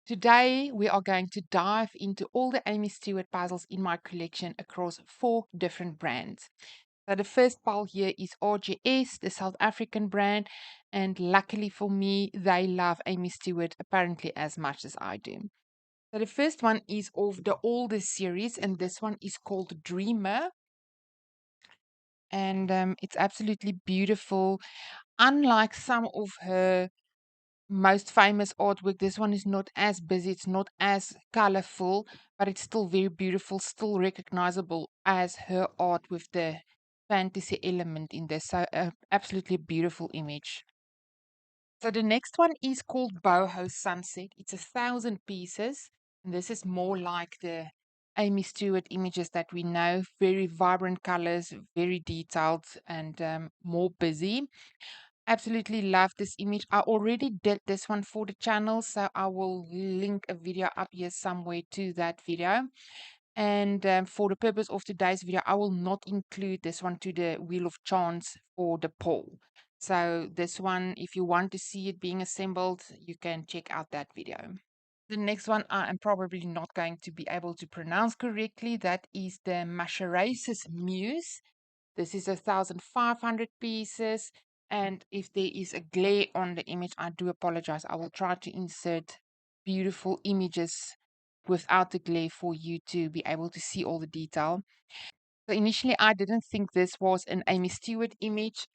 Today, we are going to dive into all the Aimee Stewart puzzles in my collection across 4 different brands. So the first pile here is RGS, the South African brand, and luckily for me, they love Aimee Stewart apparently as much as I do. So the first one is of the oldest series, and this one is called Dreamer, and it's absolutely beautiful. Unlike some of her most famous artwork, this one is not as busy, it's not as colorful, but it's still very beautiful, still recognizable as her art with the fantasy element in this. So, absolutely beautiful image. So, the next one is called Boho Sunset. It's 1,000 pieces, and this is more like the Aimee Stewart images that we know. Very vibrant colors, very detailed, and more busy. Absolutely love this image. I already did this one for the channel, so I will link a video up here somewhere to that video. And for the purpose of today's video, I will not include this one to the Wheel of Chance or the poll. So this one, if you want to see it being assembled, you can check out that video. The next one I am probably not going to be able to pronounce correctly. That is the Mascherasis Muse. This is 1,500 pieces. And if there is a glare on the image, I do apologize. I will try to insert beautiful images without the glare for you to be able to see all the detail. So initially, I didn't think this was an Aimee Stewart image.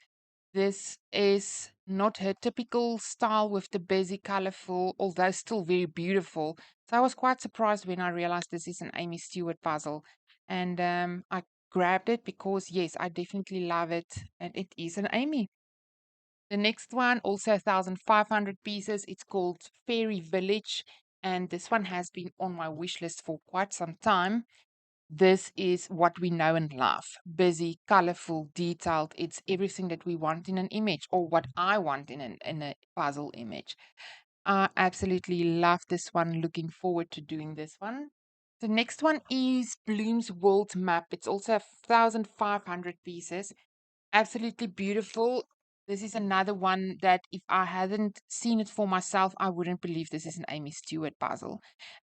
This is not her typical style with the busy, colorful, although still very beautiful. So I was quite surprised when I realized this is an Aimee Stewart puzzle. And I grabbed it because, yes, I definitely love it. And it is an Aimee. The next one, also 1,500 pieces. It's called Fairy Village. And this one has been on my wish list for quite some time. This is what we know and love. Busy, colorful, detailed. It's everything that we want in an image, or what I want in a puzzle image. I absolutely love this one. Looking forward to doing this one. The next one is Bloom's World Map. It's also 1,500 pieces. Absolutely beautiful. This is another one that if I hadn't seen it for myself, I wouldn't believe this is an Aimee Stewart puzzle.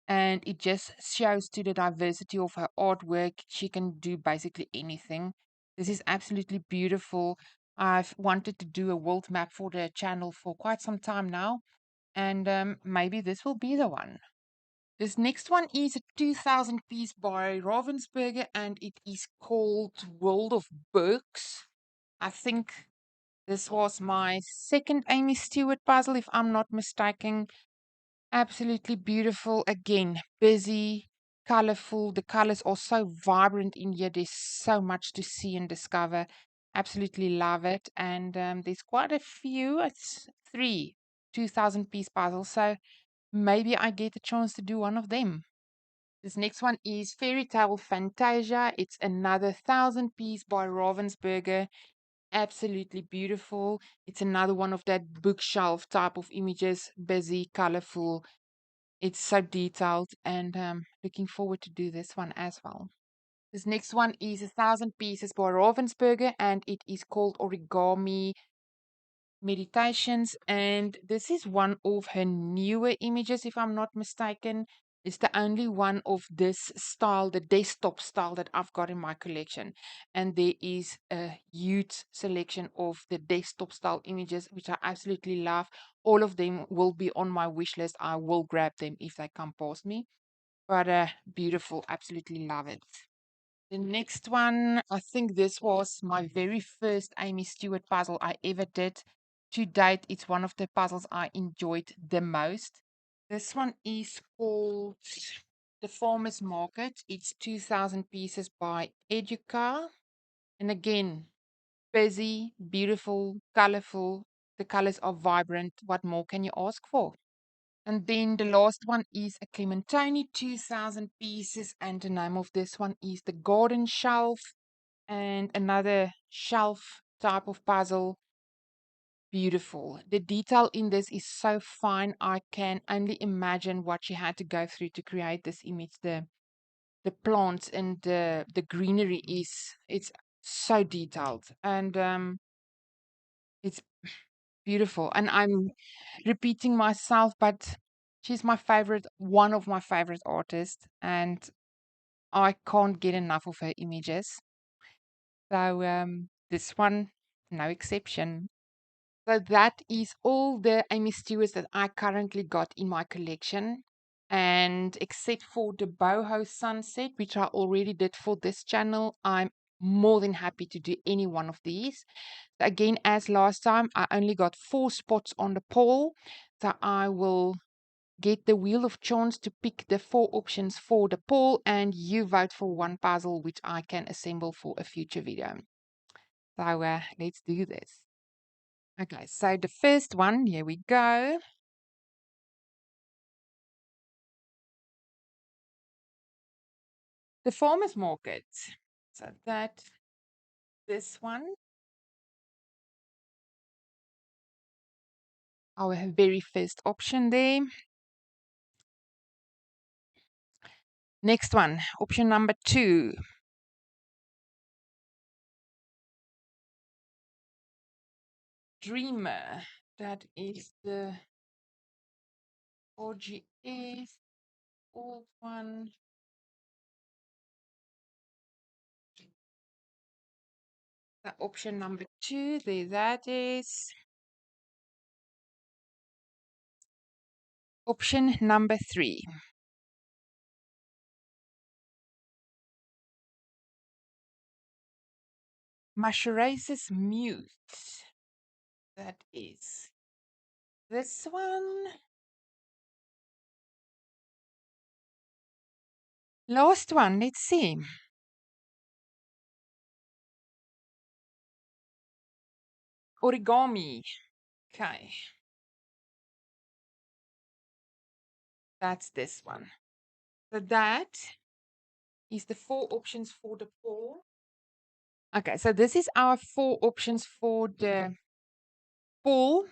And it just shows to the diversity of her artwork. She can do basically anything. This is absolutely beautiful. I've wanted to do a world map for the channel for quite some time now, and maybe this will be the one. This next one is a 2,000 piece by Ravensburger, and it is called World of Books. I think this was my second Aimee Stewart puzzle, if I'm not mistaken. Absolutely beautiful. Again, busy, colorful. The colors are so vibrant in here. There's so much to see and discover. Absolutely love it. And there's quite a few. It's 3 2,000 piece puzzles. So maybe I get a chance to do one of them. This next one is Fairy Tale Fantasia. It's another 1,000 piece by Ravensburger. Absolutely beautiful. It's another one of that bookshelf type of images, busy, colorful. It's so detailed, and looking forward to do this one as well. This next one is 1,000 pieces by Ravensburger, and it is called Origami Meditations. And this is one of her newer images, if I'm not mistaken. It's the only one of this style, the desktop style, that I've got in my collection. And there is a huge selection of the desktop style images, which I absolutely love. All of them will be on my wish list. I will grab them if they come past me. But beautiful, absolutely love it. The next one, I think this was my very first Aimee Stewart puzzle I ever did. To date, it's one of the puzzles I enjoyed the most. This one is called The Farmer's Market. It's 2,000 pieces by Educa. And again, busy, beautiful, colorful. The colors are vibrant. What more can you ask for? And then the last one is a Clementoni, 2,000 pieces. And the name of this one is the Garden Shelf. And another shelf type of puzzle. Beautiful. The detail in this is so fine. I can only imagine what she had to go through to create this image. The plants and the greenery it's so detailed, and it's beautiful. And I'm repeating myself, but She's my favorite, one of my favorite artists, and I can't get enough of her images. So this one, no exception. So that is all the Aimee Stewarts that I currently got in my collection. And except for the Boho Sunset, which I already did for this channel, I'm more than happy to do any one of these. So again, as last time, I only got 4 spots on the poll. So I will get the wheel of chance to pick the 4 options for the poll, and you vote for one puzzle which I can assemble for a future video. So let's do this. Okay, so the first one, here we go. The farmer's market. So this one, our very first option there. Next one, option number 2. Dreamer. That is the RGS old one. The option number 2, there that is. Option number 3. Mascherasis Muse. That is this one. Last one, let's see. Origami. Okay, that's this one. So that is the 4 options for the poll. Okay, so this is our 4 options for the poll.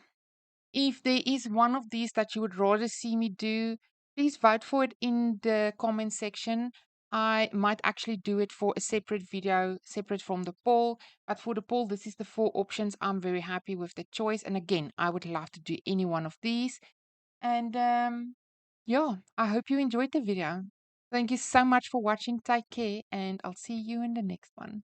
If there is one of these that you would rather see me do, please vote for it in the comment section. I might actually do it for a separate video, separate from the poll. But for the poll, this is the 4 options. I'm very happy with the choice. And again, I would love to do any one of these. And yeah, I hope you enjoyed the video. Thank you so much for watching. Take care, and I'll see you in the next one.